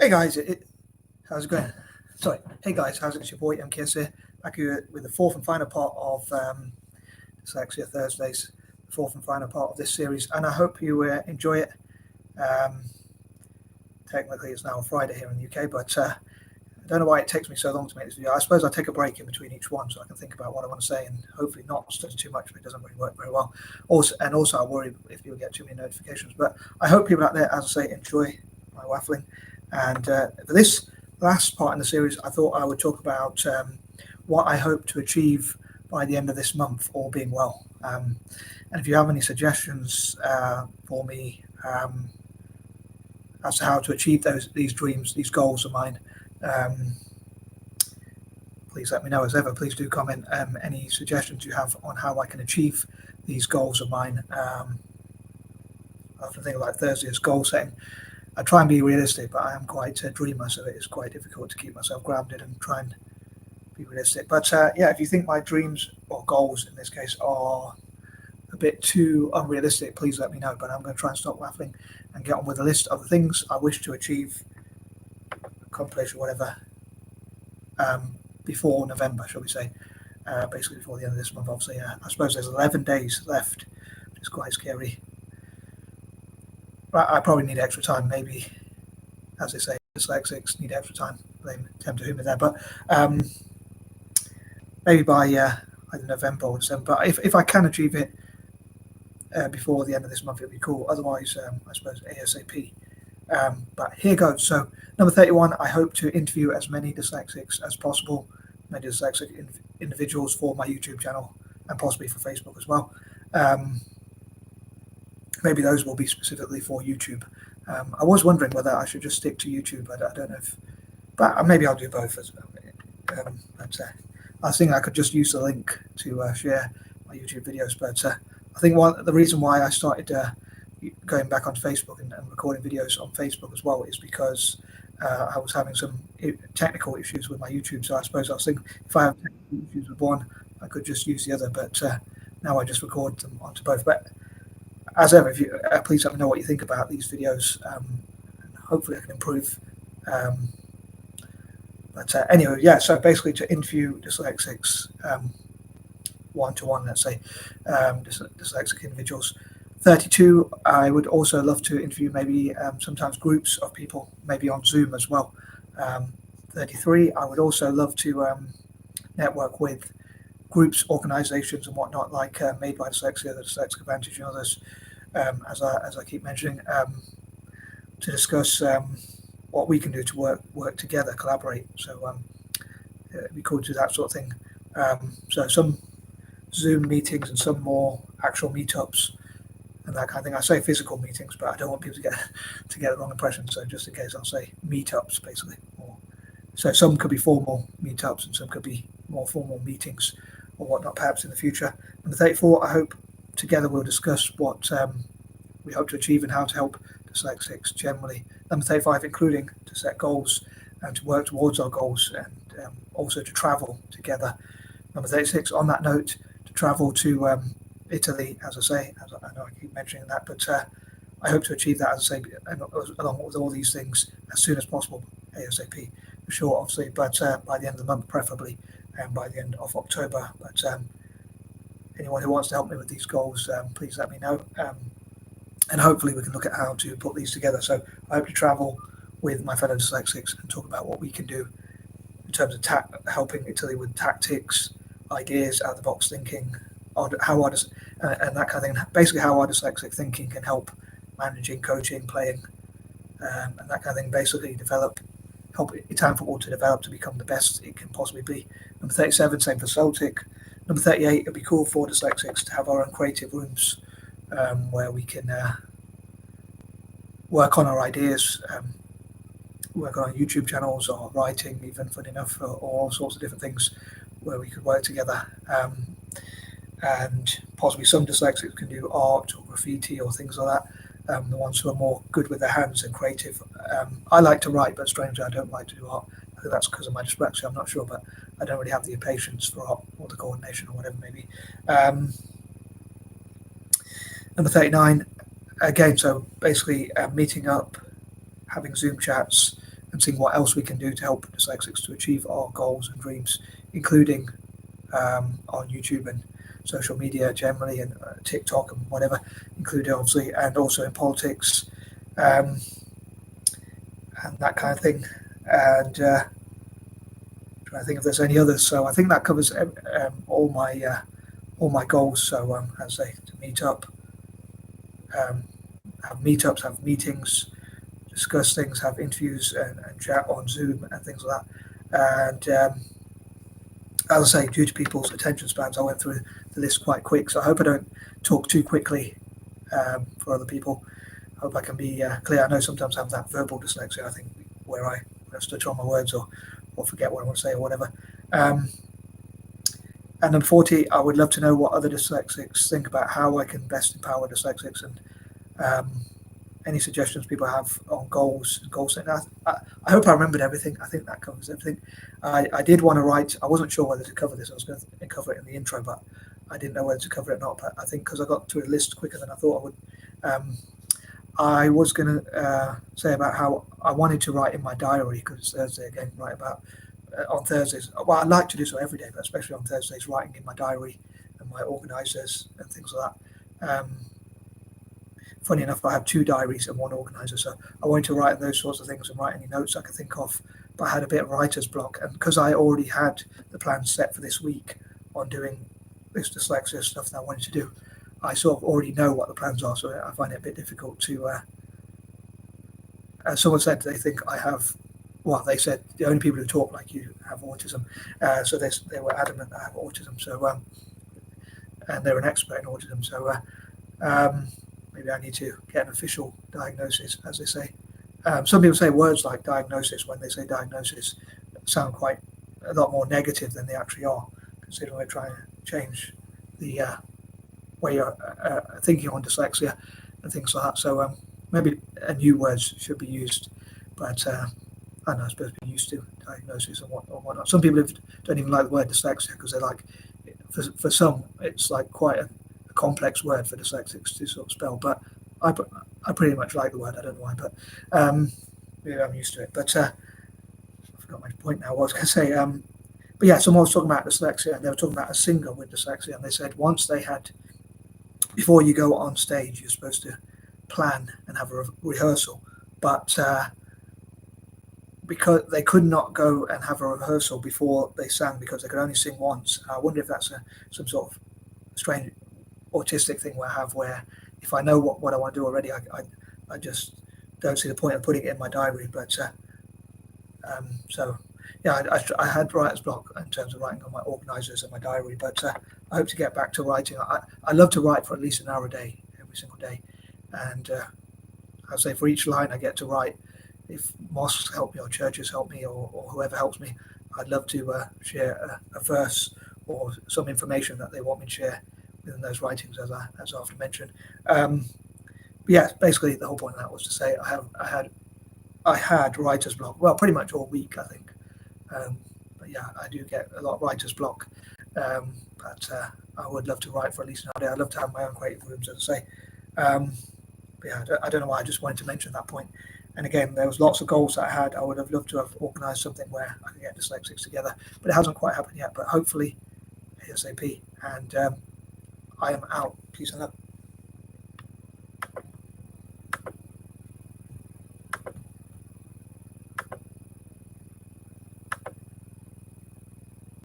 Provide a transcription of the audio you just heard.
Hey guys, how's it going? Sorry. Hey guys, how's it? It's your boy MKS here, back here with the fourth and final part of Dyslexia Thursdays, the fourth and final part of this series, and I hope you enjoy it. Technically, it's now Friday here in the UK, but I don't know why it takes me so long to make this video. I suppose I'll take a break in between each one so I can think about what I want to say and hopefully not stutter too much, but it doesn't really work very well. Also, I worry if people get too many notifications. But I hope people out there, as I say, enjoy my waffling. And for this last part in the series, I thought I would talk about what I hope to achieve by the end of this month, all being well. And if you have any suggestions for me as to how to achieve these dreams, these goals of mine, please let me know. As ever, please do comment any suggestions you have on how I can achieve these goals of mine. I often think like Thursday's goal setting. I try and be realistic, but I am quite a dreamer, so it is quite difficult to keep myself grounded and try and be realistic. But yeah, if you think my dreams or goals in this case are a bit too unrealistic, please let me know. But I'm going to try and stop waffling and get on with a list of the things I wish to achieve, accomplish, or whatever, before November, shall we say. Basically before the end of this month, obviously. I suppose there's 11 days left, which is quite scary. I probably need extra time, maybe, as they say, dyslexics need extra time. They tend to humor there, but maybe by either November or December. But if I can achieve it before the end of this month, it'd be cool. Otherwise, I suppose A.S.A.P. But here goes. So number 31, I hope to interview as many dyslexics as possible, many dyslexic individuals for my YouTube channel and possibly for Facebook as well. Maybe those will be specifically for YouTube. I was wondering whether I should just stick to YouTube. I don't know if, but maybe I'll do both. But I was thinking I could just use the link to share my YouTube videos. But I think the reason why I started going back onto Facebook and recording videos on Facebook as well is because I was having some technical issues with my YouTube. So I suppose I was thinking if I have technical issues with one, I could just use the other. But now I just record them onto both. But as ever, if you please let me know what you think about these videos, and hopefully I can improve. But anyway, yeah. So basically, to interview dyslexics one-to-one, let's say, dyslexic individuals. 32, I would also love to interview maybe sometimes groups of people, maybe on Zoom as well. 33, I would also love to network with groups, organisations, and whatnot, like Made by Dyslexia, the Dyslexic Advantage, and others, as I keep mentioning, to discuss what we can do to work together, collaborate. So it'd be cool to do that sort of thing. So some Zoom meetings and some more actual meetups and that kind of thing. I say physical meetings, but I don't want people to get the wrong impression. So just in case, I'll say meetups, basically. So some could be formal meetups and some could be more formal meetings or whatnot, perhaps in the future. Number 34, I hope together we'll discuss what we hope to achieve and how to help dyslexics generally. Number 35, including to set goals and to work towards our goals and also to travel together. Number 36, on that note, to travel to Italy, as I say, I know I keep mentioning that, but I hope to achieve that, as I say, along with all these things as soon as possible, ASAP, for sure, obviously, but by the end of the month, preferably, and by the end of October. But anyone who wants to help me with these goals, please let me know. And hopefully we can look at how to put these together. So I hope to travel with my fellow dyslexics and talk about what we can do in terms of helping Italy with tactics, ideas, out-of-the-box thinking, and that kind of thing. Basically, how our dyslexic thinking can help managing, coaching, playing, and that kind of thing. Basically, help Italian football to develop to become the best it can possibly be. Number 37, same for Celtic. Number 38, it'd be cool for dyslexics to have our own creative rooms where we can work on our ideas, work on our YouTube channels or writing, even funny enough, or all sorts of different things where we could work together. And possibly some dyslexics can do art or graffiti or things like that. The ones who are more good with their hands and creative. I like to write, but strangely I don't like to do art. I think that's because of my dyslexia, I'm not sure, but I don't really have the patience for art or the coordination or whatever maybe. Number 39, again, so basically meeting up, having Zoom chats, and seeing what else we can do to help dyslexics to achieve our goals and dreams, including on YouTube and social media generally, and TikTok and whatever, included obviously, and also in politics, and that kind of thing. And trying to think if there's any others. So I think that covers all my goals. So as I say, to meet up, have meetups, have meetings, discuss things, have interviews, and chat on Zoom and things like that. And as I say, due to people's attention spans, I went through the list quite quick. So I hope I don't talk too quickly for other people. I hope I can be clear. I know sometimes I have that verbal dyslexia, I think, where I stutter on my words or forget what I want to say or whatever. And number 40, I would love to know what other dyslexics think about how I can best empower dyslexics, and any suggestions people have on goals and goal setting. I hope I remembered everything. I think that covers everything. I did want to write, I wasn't sure whether to cover this. I was going to cover it in the intro, but I didn't know whether to cover it or not. But I think because I got to a list quicker than I thought I would, I was going to say about how I wanted to write in my diary, because it's Thursday again, write about on Thursdays. Well, I like to do so every day, but especially on Thursdays, writing in my diary and my organisers and things like that. Funny enough, I have 2 diaries and 1 organizer, so I wanted to write those sorts of things and write any notes I could think of, but I had a bit of writer's block, and because I already had the plan set for this week on doing this dyslexia stuff that I wanted to do, I sort of already know what the plans are, so I find it a bit difficult to, as someone said, they think I have, well, they said the only people who talk like you have autism, so they were adamant that I have autism, so, and they're an expert in autism, so maybe I need to get an official diagnosis, as they say. Some people say words like diagnosis when they say diagnosis sound quite a lot more negative than they actually are, considering we're trying to change the way you're thinking on dyslexia and things like that. So maybe new words should be used, but I don't know, I suppose be used to diagnosis and whatnot. Some people don't even like the word dyslexia because they're like, for some, it's like quite a complex word for dyslexics to sort of spell, but I pretty much like the word. I don't know why, but maybe I'm used to it. But I forgot my point now. What I was going to say. But yeah, someone was talking about dyslexia, and they were talking about a singer with dyslexia, and they said once they had, before you go on stage, you're supposed to plan and have a rehearsal, but because they could not go and have a rehearsal before they sang because they could only sing once. I wonder if that's some sort of strange autistic thing where if I know what I want to do already, I just don't see the point of putting it in my diary. But so yeah, I had writer's block in terms of writing on my organisers and my diary, but I hope to get back to writing. I love to write for at least an hour a day, every single day, and I'll say for each line I get to write, if mosques help me or churches help me or whoever helps me, I'd love to share a verse or some information that they want me to share within those writings, as I often mentioned. But yeah, basically the whole point of that was to say I had writer's block. Well, pretty much all week, I think. But yeah, I do get a lot of writer's block. But I would love to write for at least an hour a day. I'd love to have my own creative rooms, as I say. But yeah, I don't know why. I just wanted to mention that point. And again, there was lots of goals that I had. I would have loved to have organised something where I could get dyslexics together, but it hasn't quite happened yet. But hopefully, A.S.A.P. And I am out. Peace and love.